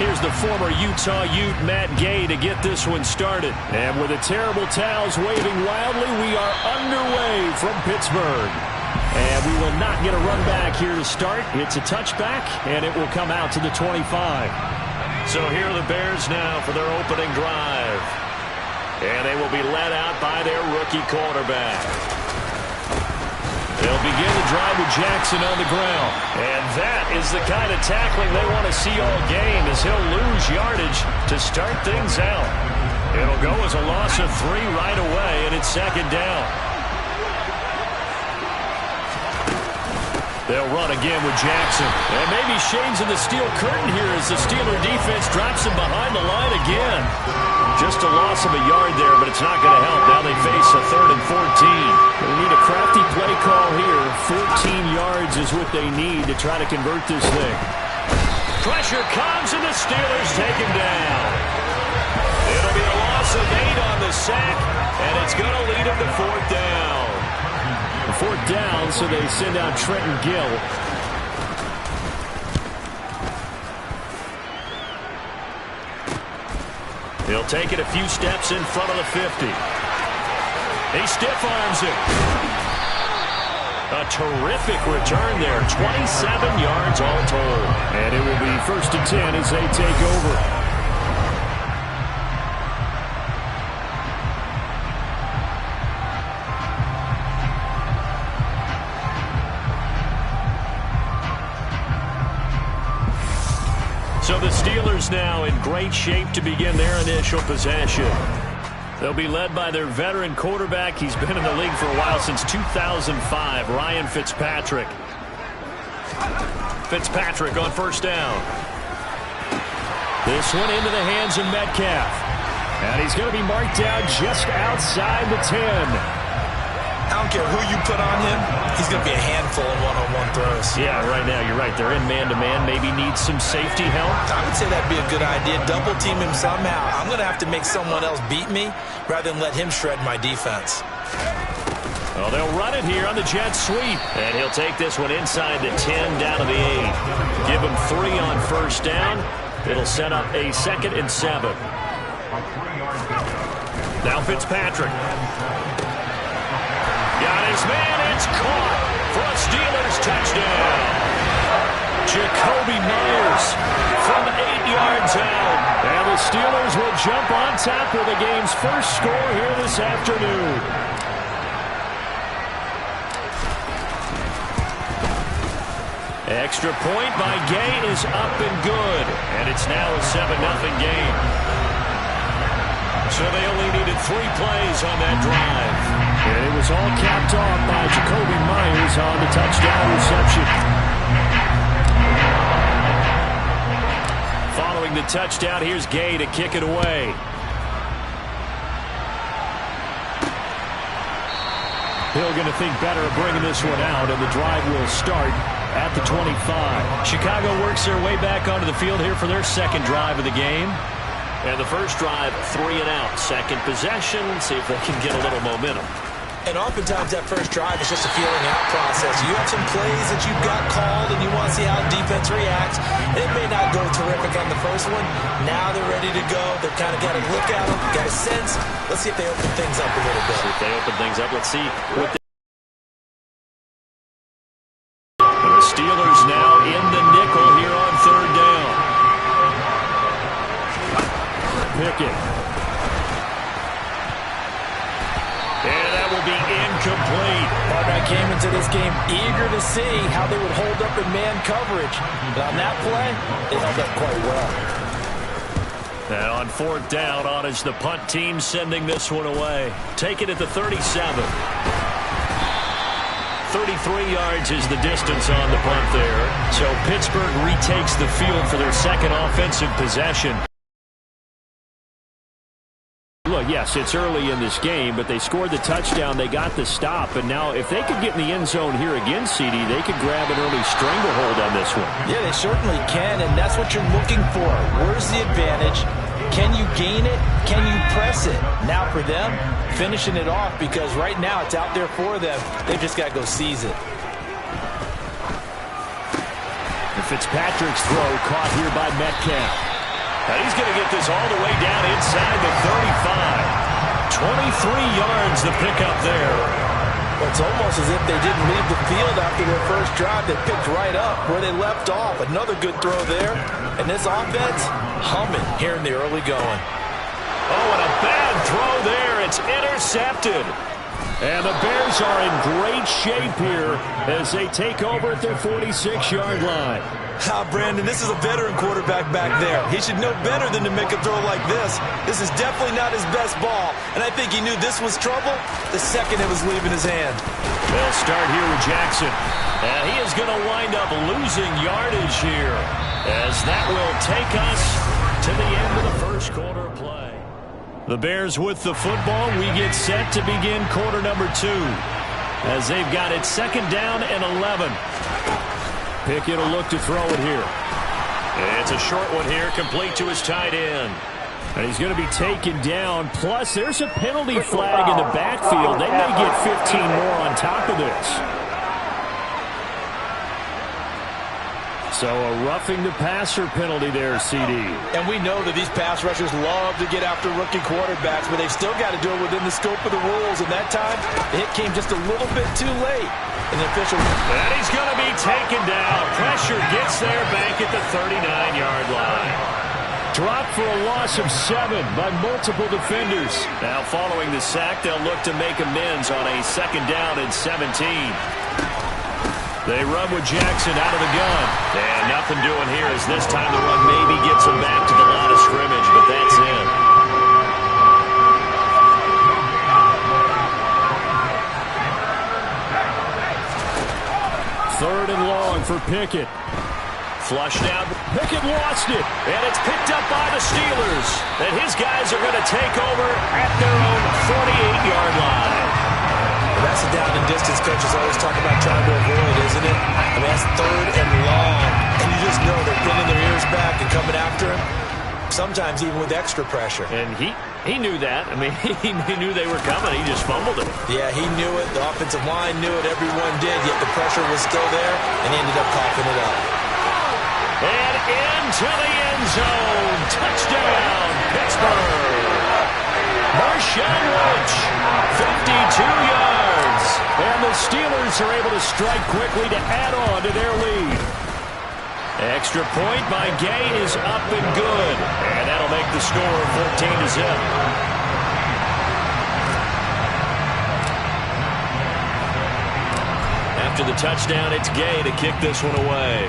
Here's the former Utah Ute, Matt Gay, to get this one started. And with the terrible towels waving wildly, we are underway from Pittsburgh. And we will not get a run back here to start. It's a touchback, and it will come out to the 25. So here are the Bears now for their opening drive. And they will be led out by their rookie quarterback. They'll begin the drive with Jackson on the ground. And that is the kind of tackling they want to see all game, as he'll lose yardage to start things out. It'll go as a loss of 3 right away, and it's second down. They'll run again with Jackson. And maybe shades of the steel curtain here as the Steeler defense drops him behind the line again. Just a loss of a yard there, but it's not going to help. Now they face a 3rd and 14. They need a crafty play call here. 14 yards is what they need to try to convert this thing. Pressure comes, and the Steelers take him down. It'll be a loss of 8 on the sack, and it's going to lead him to 4th down. 4th down, so they send out Trenton Gill. He'll take it a few steps in front of the 50. He stiff-arms it. A terrific return there. 27 yards all told. And it will be 1st and 10 as they take over. So the Steelers now in great shape to begin their initial possession. They'll be led by their veteran quarterback. He's been in the league for a while, since 2005, Ryan Fitzpatrick. Fitzpatrick on 1st down. This one into the hands of Metcalf. And he's going to be marked down just outside the 10. I don't care who you put on him, he's going to be a handful in one-on-one throws. Yeah, right now, you're right. They're in man-to-man. Maybe need some safety help. I would say that'd be a good idea. Double team him somehow. I'm going to have to make someone else beat me rather than let him shred my defense. Well, they'll run it here on the jet sweep. And he'll take this one inside the 10 down to the 8. Give him 3 on 1st down. It'll set up a 2nd and 7. Now Fitzpatrick. Got his man, it's caught for a Steelers touchdown. Jakobi Meyers from 8 yards out. And the Steelers will jump on top with the game's first score here this afternoon. Extra point by Gay is up and good. And it's now a 7-0 game. So they only needed 3 plays on that drive. And it was all capped off by Jakobi Meyers on the touchdown reception. Following the touchdown, here's Gay to kick it away. Hill going to think better of bringing this one out, and the drive will start at the 25. Chicago works their way back onto the field here for their 2nd drive of the game. And the first drive, 3 and out. 2nd possession, see if they can get a little momentum. And oftentimes that first drive is just a feeling out process. You have some plays that you've got called and you want to see how defense reacts. It may not go terrific on the first one. Now they're ready to go. They've kind of got a look at them, got a sense. Let's see if they open things up a little bit. See if they open things up. Let's see what the Steelers now in the nickel here on 3rd down. Pickett. And that will be incomplete. I came into this game eager to see how they would hold up in man coverage. But on that play, they held up quite well. And on 4th down, on is the punt team sending this one away. Take it at the 37. 33 yards is the distance on the punt there. So Pittsburgh retakes the field for their 2nd offensive possession. Look, yes, it's early in this game, but they scored the touchdown, they got the stop, and now if they could get in the end zone here again, CD, they could grab an early stranglehold on this one. Yeah, they certainly can, and that's what you're looking for. Where's the advantage? Can you gain it? Can you press it? Now for them, finishing it off, because right now it's out there for them. They've just got to go seize it. And Fitzpatrick's throw caught here by Metcalf. And he's going to get this all the way down inside the 35. 23 yards the pickup there. It's almost as if they didn't leave the field after their first drive. They picked right up where they left off. Another good throw there. And this offense humming here in the early going. Oh, and a bad throw there. It's intercepted. And the Bears are in great shape here as they take over at their 46-yard line. Brandon, this is a veteran quarterback back there. He should know better than to make a throw like this. This is definitely not his best ball, and I think he knew this was trouble the second it was leaving his hand. They'll start here with Jackson. And he is going to wind up losing yardage here as that will take us to the end of the first quarter of play. The Bears with the football. We get set to begin quarter number 2 as they've got it second down and 11. Pickett will look to throw it here. It's a short one here, complete to his tight end. And he's going to be taken down. Plus, there's a penalty flag in the backfield. They may get 15 more on top of this. So a roughing the passer penalty there, CD. And we know that these pass rushers love to get after rookie quarterbacks, but they've still got to do it within the scope of the rules. And that time, the hit came just a little bit too late. And the official... And he's going to be taken down. Pressure gets there back at the 39-yard line. Dropped for a loss of 7 by multiple defenders. Now following the sack, they'll look to make amends on a second down and 17. They run with Jackson out of the gun. And nothing doing here as this time the run maybe gets him back to the line of scrimmage, but that's it. Third and long for Pickett. Flushed out. Pickett lost it. And it's picked up by the Steelers. And his guys are going to take over at their own 48-yard line. That's the down and distance coaches always talk about trying to avoid, isn't it? I mean, that's third and long. And you just know they're pinning their ears back and coming after him. Sometimes even with extra pressure. And he knew that. I mean, he knew they were coming. He just fumbled it. Yeah, he knew it. The offensive line knew it. Everyone did. Yet the pressure was still there, and he ended up coughing it up. And into the end zone. Touchdown, Pittsburgh. Marshawn Lynch, 52 yards. And the Steelers are able to strike quickly to add on to their lead. Extra point by Gay is up and good. And that'll make the score 14-0. After the touchdown, it's Gay to kick this one away.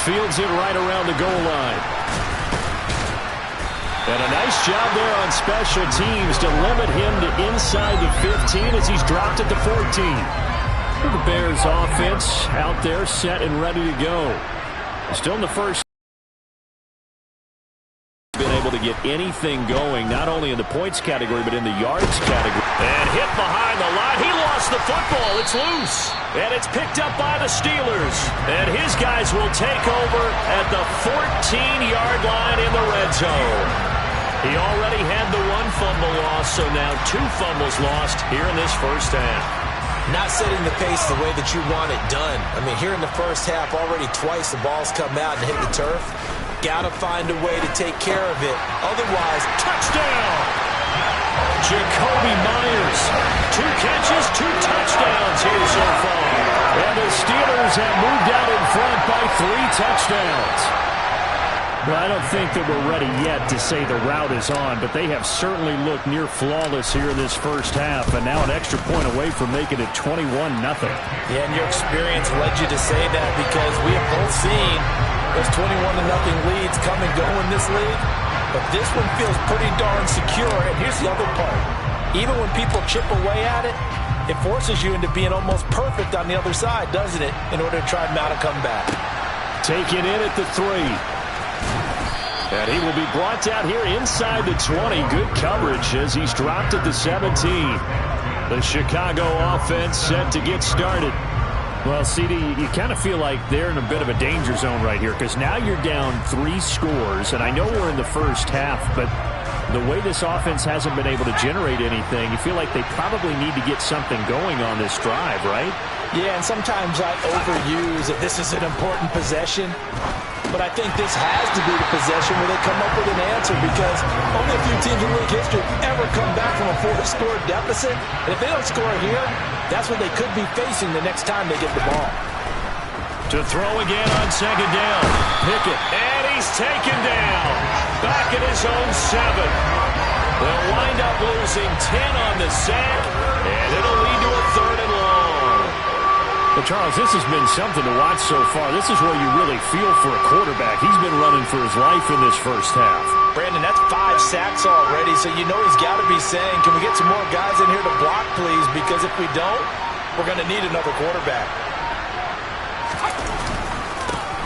Fields it right around the goal line. And a nice job there on special teams to limit him to inside the 15 as he's dropped at the 14. The Bears offense out there set and ready to go. Still in the first. Been able to get anything going, not only in the points category, but in the yards category. And hit behind the line. He lost the football. It's loose. And it's picked up by the Steelers. And his guys will take over at the 14-yard line in the red zone. He already had the 1 fumble loss, so now 2 fumbles lost here in this first half. Not setting the pace the way that you want it done. I mean, here in the first half, already twice the ball's come out and hit the turf. Got to find a way to take care of it. Otherwise, touchdown! Jacoby Myers. 2 catches, 2 touchdowns here so far. And the Steelers have moved out in front by 3 touchdowns. Well, I don't think that we're ready yet to say the route is on, but they have certainly looked near flawless here in this first half, and now an extra point away from making it 21-0. Yeah, and your experience led you to say that because we have both seen those 21-0 leads come and go in this league, but this one feels pretty darn secure. And here's the other part. Even when people chip away at it, it forces you into being almost perfect on the other side, doesn't it, in order to try and mount a comeback. Taken in at the 3. And he will be brought down here inside the 20. Good coverage as he's dropped at the 17. The Chicago offense set to get started. Well, CD, you kind of feel like they're in a bit of a danger zone right here because now you're down 3 scores, and I know we're in the first half, but the way this offense hasn't been able to generate anything, you feel like they probably need to get something going on this drive, right? Yeah, and sometimes I overuse that this is an important possession. But I think this has to be the possession where they come up with an answer, because only a few teams in league history ever come back from a 4-score deficit. And if they don't score here, that's what they could be facing the next time they get the ball. To throw again on second down. Pickett, and he's taken down. Back at his own 7. They'll wind up losing 10 on the sack, and it'll lead to a 3rd and long. But, Charles, this has been something to watch so far. This is where you really feel for a quarterback. He's been running for his life in this first half. Brandon, that's 5 sacks already, so you know he's got to be saying, can we get some more guys in here to block, please? Because if we don't, we're going to need another quarterback.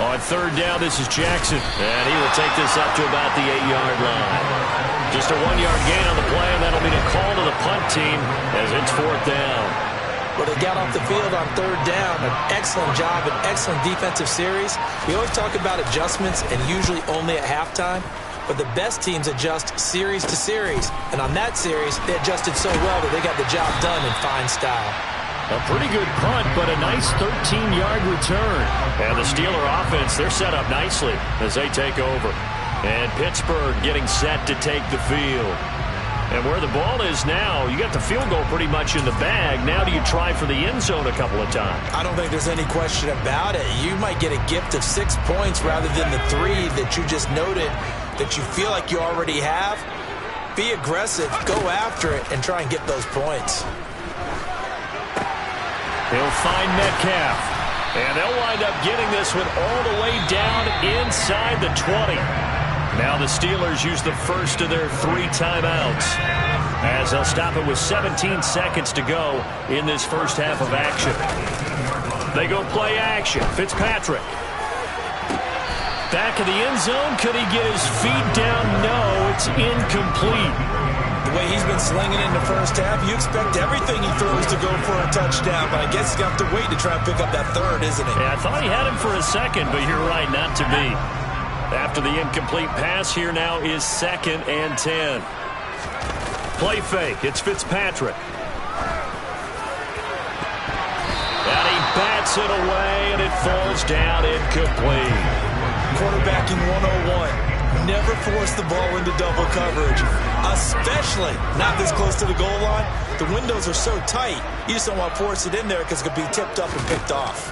On 3rd down, this is Jackson. And he will take this up to about the 8-yard line. Just a 1-yard gain on the play, and that'll mean a call to the punt team as it's 4th down. Well, they got off the field on 3rd down. An excellent job, an excellent defensive series. We always talk about adjustments, and usually only at halftime. But the best teams adjust series to series. And on that series, they adjusted so well that they got the job done in fine style. A pretty good punt, but a nice 13-yard return. And the Steeler offense, they're set up nicely as they take over. And Pittsburgh getting set to take the field. And where the ball is now, you got the field goal pretty much in the bag. Now do you try for the end zone a couple of times? I don't think there's any question about it. You might get a gift of 6 points rather than the 3 that you just noted that you feel like you already have. Be aggressive, go after it, and try and get those points. He'll find Metcalf. And they'll wind up getting this one all the way down inside the 20. Now the Steelers use the first of their 3 timeouts as they'll stop it with 17 seconds to go in this first half of action. They go play action. Fitzpatrick. Back of the end zone. Could he get his feet down? No, it's incomplete. The way he's been slinging in the first half, you expect everything he throws to go for a touchdown, but I guess he's going to have to wait to try and pick up that 3rd, isn't he? Yeah, I thought he had him for a second, but you're right, not to be. After the incomplete pass, here now is 2nd and 10. Play fake. It's Fitzpatrick. And he bats it away, and it falls down incomplete. Quarterbacking 101. Never force the ball into double coverage, especially not this close to the goal line. The windows are so tight, you just don't want to force it in there because it could be tipped up and picked off.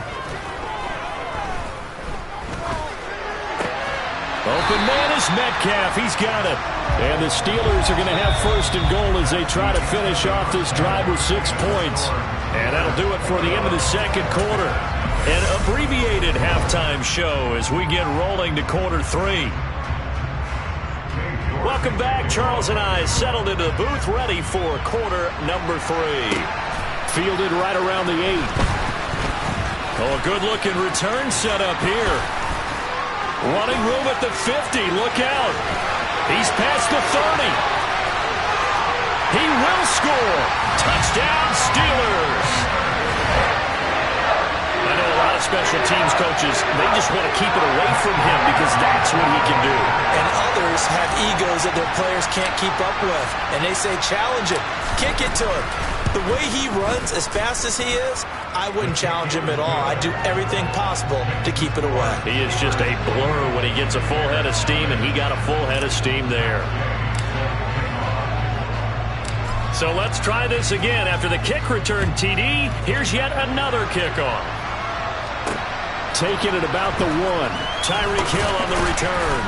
Open man is Metcalf. He's got it. And the Steelers are going to have 1st and goal as they try to finish off this drive with 6 points. And that'll do it for the end of the second quarter. An abbreviated halftime show as we get rolling to quarter 3. Welcome back. Charles and I settled into the booth ready for quarter number 3. Fielded right around the 8. Oh, a good-looking return set up here. Running room at the 50. Look out. He's past the 30. He will score. Touchdown, Steelers. I know a lot of special teams coaches, they just want to keep it away from him because that's what he can do. And others have egos that their players can't keep up with. And they say, challenge him. Kick it to him. The way he runs as fast as he is, I wouldn't challenge him at all. I'd do everything possible to keep it away. He is just a blur when he gets a full head of steam, and he got a full head of steam there. So let's try this again. After the kick return TD, here's yet another kickoff. Taking it about the 1. Tyreek Hill on the return.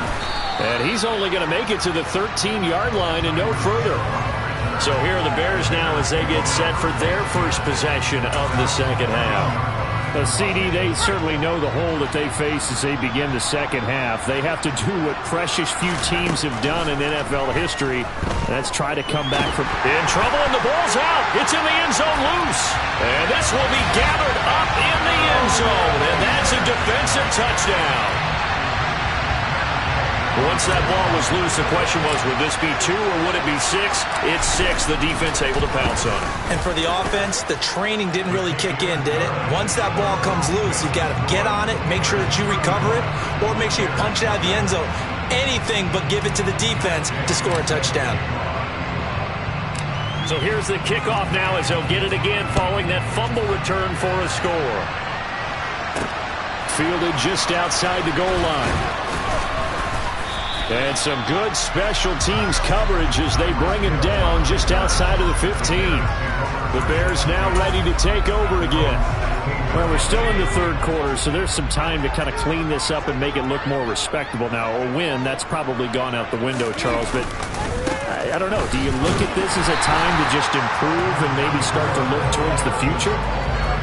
And he's only going to make it to the 13-yard line and no further. So here are the Bears now as they get set for their first possession of the second half. The CD, they certainly know the hole that they face as they begin the second half. They have to do what precious few teams have done in NFL history. That's try to come back from in trouble, and the ball's out. It's in the end zone loose. And this will be gathered up in the end zone, and that's a defensive touchdown. Once that ball was loose, the question was, would this be 2 or would it be 6? It's 6. The defense able to pounce on it. And for the offense, the training didn't really kick in, did it? Once that ball comes loose, you got to get on it, make sure that you recover it, or make sure you punch it out of the end zone. Anything but give it to the defense to score a touchdown. So here's the kickoff now as they'll get it again following that fumble return for a score. Fielded just outside the goal line. And some good special teams coverage as they bring him down just outside of the 15. The Bears now ready to take over again. Well, we're still in the third quarter, so there's some time to kind of clean this up and make it look more respectable now. A win, that's probably gone out the window, Charles, but I don't know. Do you look at this as a time to just improve and maybe start to look towards the future?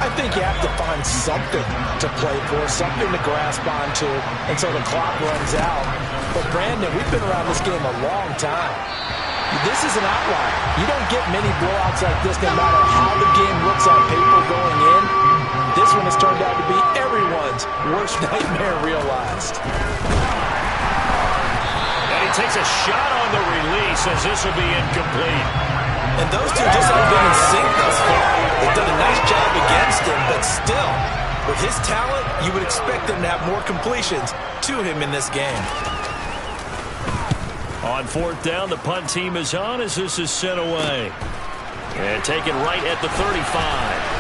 I think you have to find something to play for, something to grasp onto until the clock runs out. But, Brandon, we've been around this game a long time. This is an outlier. You don't get many blowouts like this no matter how the game looks on paper going in. This one has turned out to be everyone's worst nightmare realized. And he takes a shot on the release as this will be incomplete. And those two just haven't been in sync thus far. They've done a nice job against him, but still, with his talent, you would expect them to have more completions to him in this game. On fourth down, the punt team is on as this is sent away. And taken right at the 35.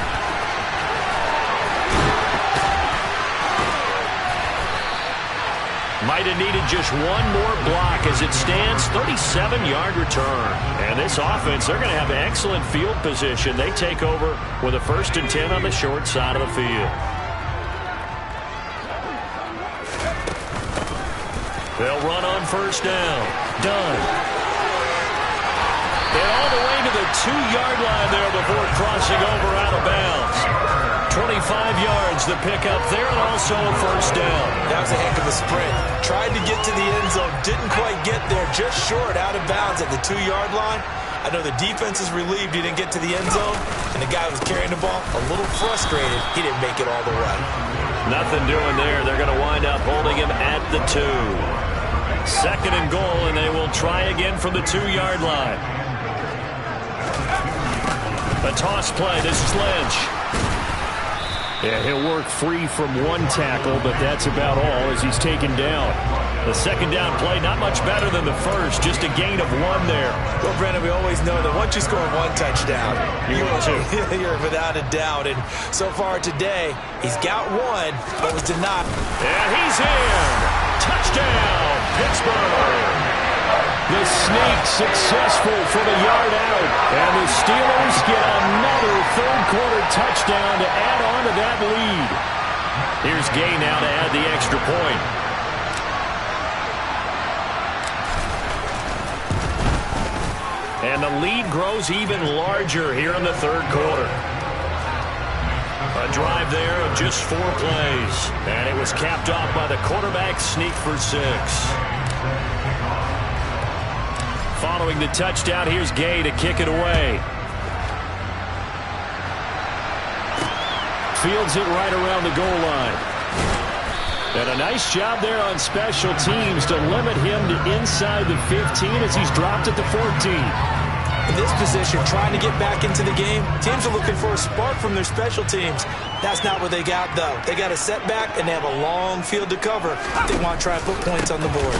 Might have needed just one more block as it stands, 37-yard return. And this offense, they're going to have excellent field position. They take over with a 1st and 10 on the short side of the field. They'll run on first down. Done. And all the way to the 2-yard line there before crossing over out of bounds. 25 yards the pickup there, and also a first down. That was a heck of a sprint. Tried to get to the end zone, didn't quite get there, just short out of bounds at the 2-yard line. I know the defense is relieved he didn't get to the end zone, and the guy who was carrying the ball a little frustrated he didn't make it all the way. Nothing doing there. They're going to wind up holding him at the 2. 2nd and goal, and they will try again from the 2-yard line. A toss play. This is Lynch. Yeah, he'll work free from one tackle, but that's about all as he's taken down. The 2nd down play, not much better than the first, just a gain of 1 there. Well, Brandon, we always know that once you score 1 touchdown, you're without a doubt. And so far today, he's got 1, but was denied. And he's in. Touchdown, Pittsburgh. The Snake successful from a yard out. And the Steelers get another third-quarter touchdown to add on to that lead. Here's Gay now to add the extra point. And the lead grows even larger here in the third quarter. A drive there of just 4 plays. And it was capped off by the quarterback sneak for 6. Following the touchdown, here's Gay to kick it away. Fields it right around the goal line. And a nice job there on special teams to limit him to inside the 15 as he's dropped at the 14. In this position, trying to get back into the game, teams are looking for a spark from their special teams. That's not what they got, though. They got a setback, and they have a long field to cover. They want to try and put points on the board.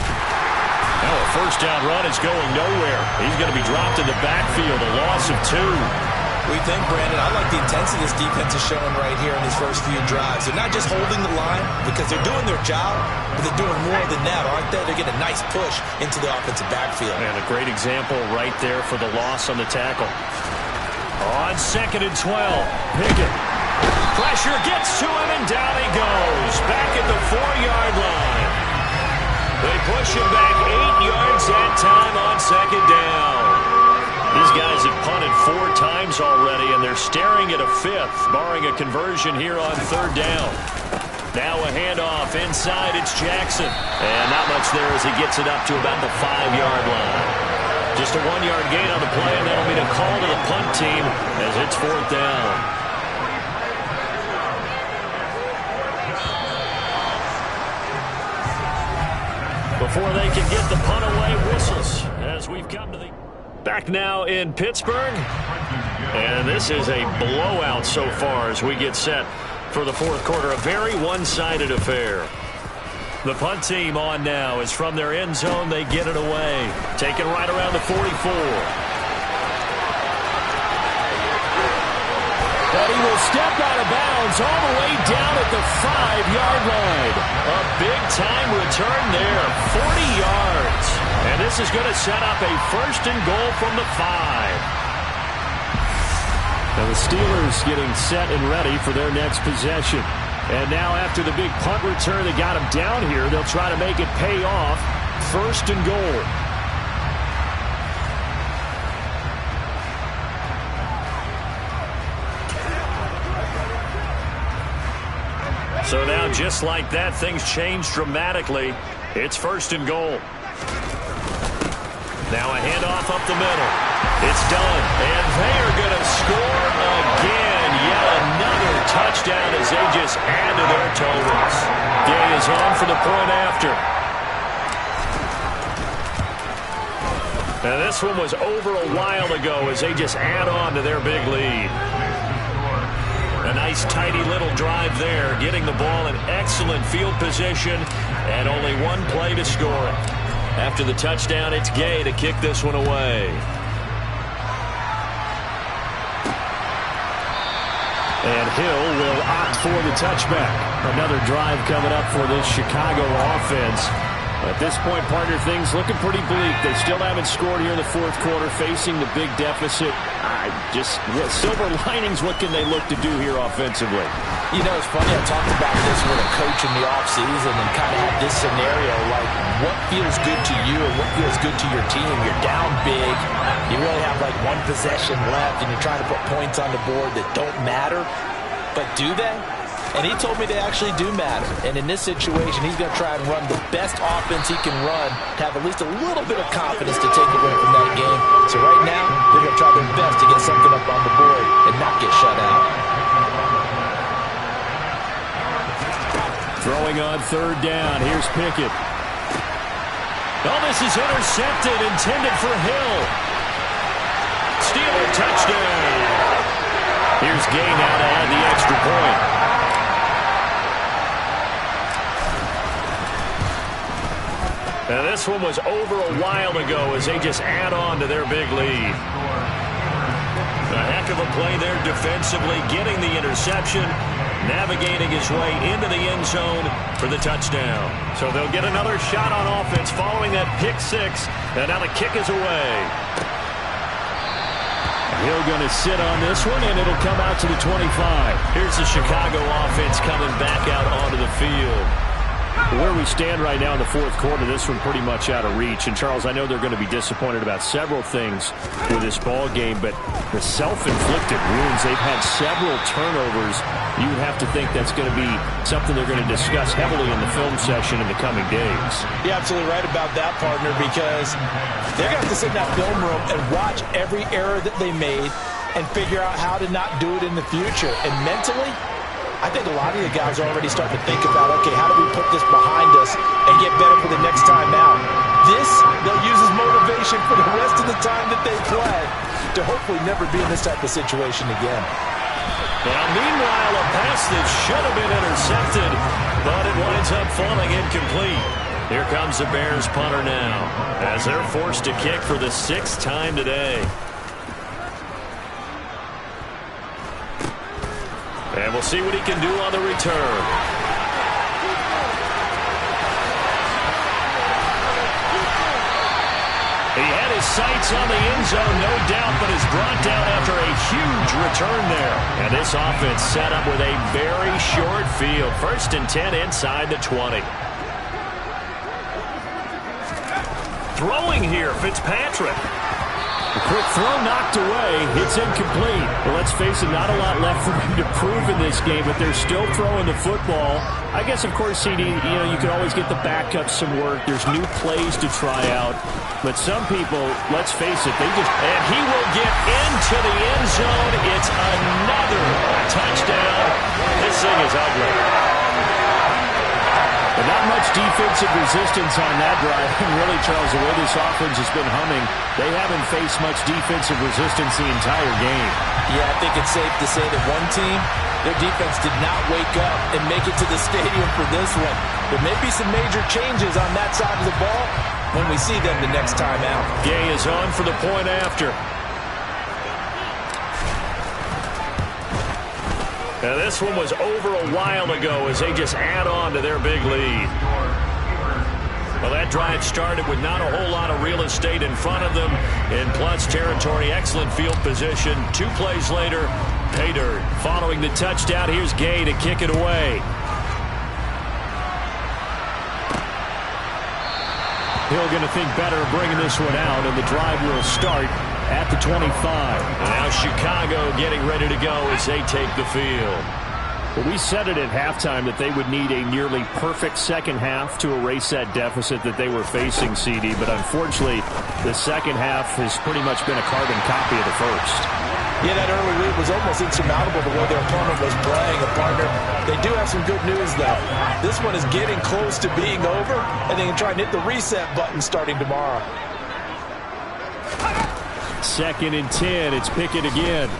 Now a first down run is going nowhere. He's going to be dropped in the backfield, a loss of 2. We think, Brandon, I like the intensity this defense is showing right here in these first few drives. They're not just holding the line because they're doing their job, but they're doing more than that, aren't they? They're getting a nice push into the offensive backfield. And a great example right there for the loss on the tackle. On 2nd and 12, Pickett. Pressure gets to him, and down he goes. Back at the 4-yard line. They push him back 8 yards that time on 2nd down. These guys have punted 4 times already, and they're staring at a 5th, barring a conversion here on 3rd down. Now a handoff inside. It's Jackson. And not much there as he gets it up to about the 5-yard line. Just a 1-yard gain on the play, and that'll be the call to the punt team as it's 4th down. Before they can get the punt away, whistles as we've come to the back now in Pittsburgh. And this is a blowout so far as we get set for the 4th quarter. A very one-sided affair. The punt team on now is from their end zone. They get it away. Taken right around the 44. And he will step out of bounds all the way down at the 5-yard line. A big-time return there, 40 yards. And this is going to set up a 1st and goal from the 5. Now the Steelers getting set and ready for their next possession. And now after the big punt return that got them down here, they'll try to make it pay off. 1st and goal. So now just like that, things change dramatically. It's 1st and goal. Now a handoff up the middle. It's done. And they are going to score again. Yet another touchdown as they just add to their totals. Gay is on for the point after. And this one was over a while ago as they just add on to their big lead. A nice tidy little drive there, getting the ball in excellent field position and only one play to score it. After the touchdown, it's Gay to kick this one away. And Hill will opt for the touchback. Another drive coming up for this Chicago offense. At this point, partner, things looking pretty bleak. They still haven't scored here in the 4th quarter, facing the big deficit. Silver linings, what can they look to do here offensively? You know, it's funny, I talked about this with a coach in the offseason and kind of had this scenario, like what feels good to you and what feels good to your team. You're down big. You really have like one possession left, and you're trying to put points on the board that don't matter. But do they? And he told me they actually do matter. And in this situation, he's going to try and run the best offense he can run to have at least a little bit of confidence to take away from that game. So right now, they're going to try their best to get something up on the board and not get shut out. Throwing on 3rd down. Here's Pickett. Oh, this is intercepted, intended for Hill. Steeler touchdown. Here's Gay now to add the extra point. Now this one was over a while ago as they just add on to their big lead. A heck of a play there defensively, getting the interception, navigating his way into the end zone for the touchdown. So they'll get another shot on offense following that pick 6, and now the kick is away. Hill going to sit on this one, and it'll come out to the 25. Here's the Chicago offense coming back out onto the field. Where we stand right now in the 4th quarter, this one pretty much out of reach. And, Charles, I know they're going to be disappointed about several things with this ball game, but the self-inflicted wounds, they've had several turnovers. You would have to think that's going to be something they're going to discuss heavily in the film session in the coming days. You're absolutely right about that, partner, because they're going to have to sit in that film room and watch every error that they made and figure out how to not do it in the future. And mentally, I think a lot of the guys are already starting to think about, okay, how do we put this behind us and get better for the next time out? This, they'll use as motivation for the rest of the time that they play to hopefully never be in this type of situation again. Now, meanwhile, a pass that should have been intercepted, but it winds up falling incomplete. Here comes the Bears punter now, as they're forced to kick for the 6th time today. And we'll see what he can do on the return. He had his sights on the end zone, no doubt, but is brought down after a huge return there. And this offense set up with a very short field. 1st and 10 inside the 20. Throwing here, Fitzpatrick. A quick throw knocked away. It's incomplete. Well, let's face it, not a lot left for him to prove in this game, but they're still throwing the football. I guess, of course, CD, you could always get the backups some work. There's new plays to try out. But some people, let's face it, they just... And he will get into the end zone. It's another touchdown. This thing is ugly. But not much defensive resistance on that drive. And really, Charles, the way this offense has been humming, they haven't faced much defensive resistance the entire game. Yeah, I think it's safe to say that one team, their defense did not wake up and make it to the stadium for this one. There may be some major changes on that side of the ball when we see them the next time out. Gay is on for the point after. Now, this one was over a while ago as they just add on to their big lead. Well, that drive started with not a whole lot of real estate in front of them. In plus territory, excellent field position. 2 plays later, pay dirt. Following the touchdown, here's Gay to kick it away. Hill going to think better of bringing this one out, and the drive will start at the 25. And now Chicago getting ready to go as they take the field. Well, we said it at halftime that they would need a nearly perfect second half to erase that deficit that they were facing, CD. But unfortunately, the second half has pretty much been a carbon copy of the first. Yeah, that early lead was almost insurmountable the way their opponent was playing. A partner, they do have some good news, though. This one is getting close to being over, and they can try and hit the reset button starting tomorrow. 2nd and 10. It's Pickett again.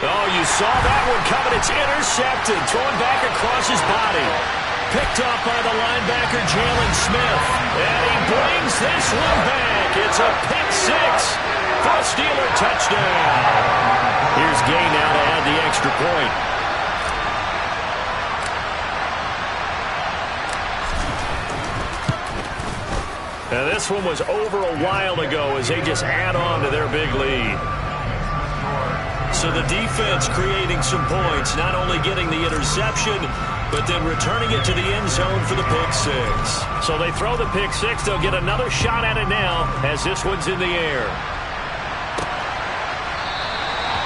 Oh, you saw that one coming. It's intercepted. Thrown back across his body. Picked up by the linebacker, Jalen Smith. And he brings this one back. It's a pick 6 for a Steeler touchdown. Here's Gay now to add the extra point. Now, this one was over a while ago as they just add on to their big lead. So the defense creating some points, not only getting the interception, but then returning it to the end zone for the pick 6. So they throw the pick 6. They'll get another shot at it now as this one's in the air.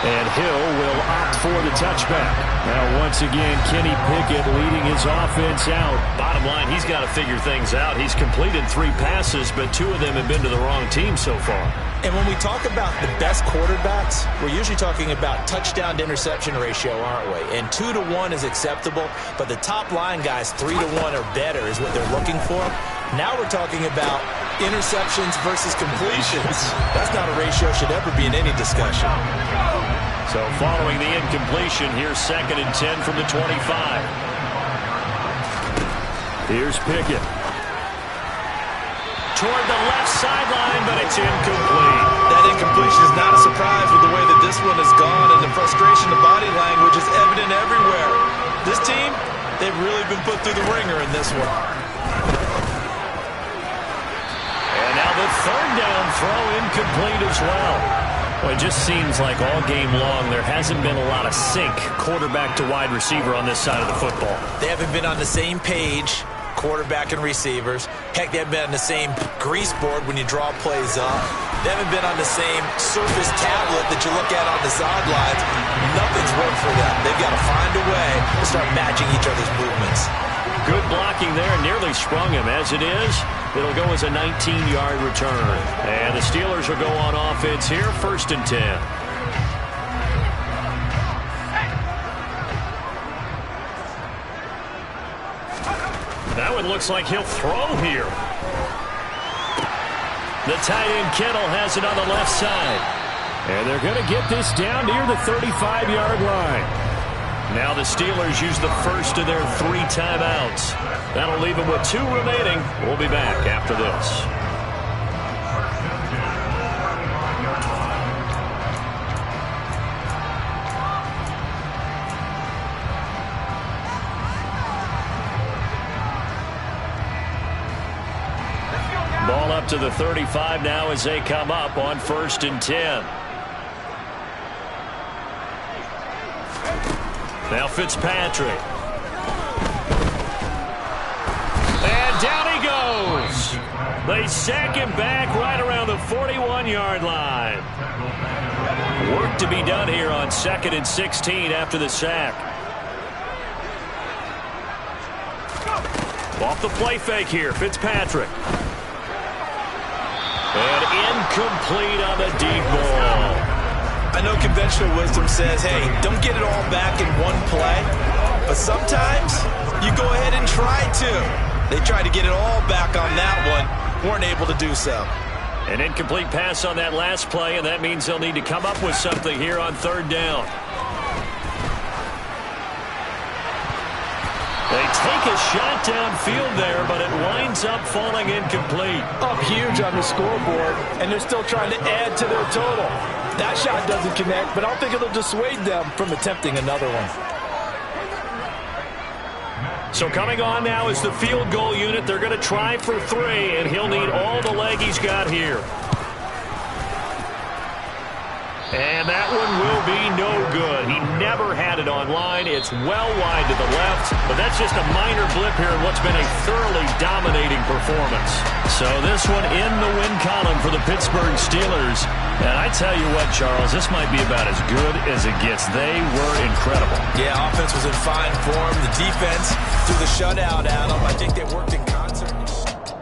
And Hill will opt for the touchback. Now, once again, Kenny Pickett leading his offense out. Bottom line, he's got to figure things out. He's completed 3 passes, but 2 of them have been to the wrong team so far. And when we talk about the best quarterbacks, we're usually talking about touchdown to interception ratio, aren't we? And 2 to 1 is acceptable, but the top line guys, 3 to 1 or better is what they're looking for. Now we're talking about interceptions versus completions. That's not a ratio should ever be in any discussion. So following the incompletion, here's 2nd and 10 from the 25. Here's Pickett. Toward the left sideline, but it's incomplete. That incompletion is not a surprise with the way that this one has gone, and the frustration, the body language is evident everywhere. This team, they've really been put through the ringer in this one. And now the 3rd down throw incomplete as well. Well, it just seems like all game long there hasn't been a lot of sync quarterback to wide receiver on this side of the football. They haven't been on the same page, quarterback and receivers. Heck, they haven't been on the same grease board when you draw plays up. They haven't been on the same surface tablet that you look at on the sidelines. Nothing's worked for them. They've got to find a way to start matching each other's movements. Good blocking there, nearly sprung him. As it is, it'll go as a 19-yard return. And the Steelers will go on offense here, 1st and 10. That one looks like he'll throw here. The tight end Kittle has it on the left side. And they're going to get this down near the 35-yard line. Now the Steelers use the first of their 3 timeouts. That'll leave them with 2 remaining. We'll be back after this. Ball up to the 35 now as they come up on 1st and 10. Now Fitzpatrick. And down he goes. They sack him back right around the 41-yard line. Work to be done here on 2nd and 16 after the sack. Off the play fake here, Fitzpatrick. And incomplete on the deep ball. I know conventional wisdom says, hey, don't get it all back in one play. But sometimes you go ahead and try to. They tried to get it all back on that one. Weren't able to do so. An incomplete pass on that last play, and that means they'll need to come up with something here on 3rd down. They take a shot downfield there, but it winds up falling incomplete. Up huge on the scoreboard, and they're still trying to add to their total. That shot doesn't connect, but I don't think it'll dissuade them from attempting another one. So coming on now is the field goal unit. They're going to try for 3, and he'll need all the leg he's got here. And that one will be no good. He never had it on line. It's well wide to the left, but that's just a minor blip here in what's been a thoroughly dominating performance. So this one in the win column for the Pittsburgh Steelers. And I tell you what, Charles, this might be about as good as it gets. They were incredible. Yeah, offense was in fine form. The defense through the shutout, Adam. I think they worked in concert.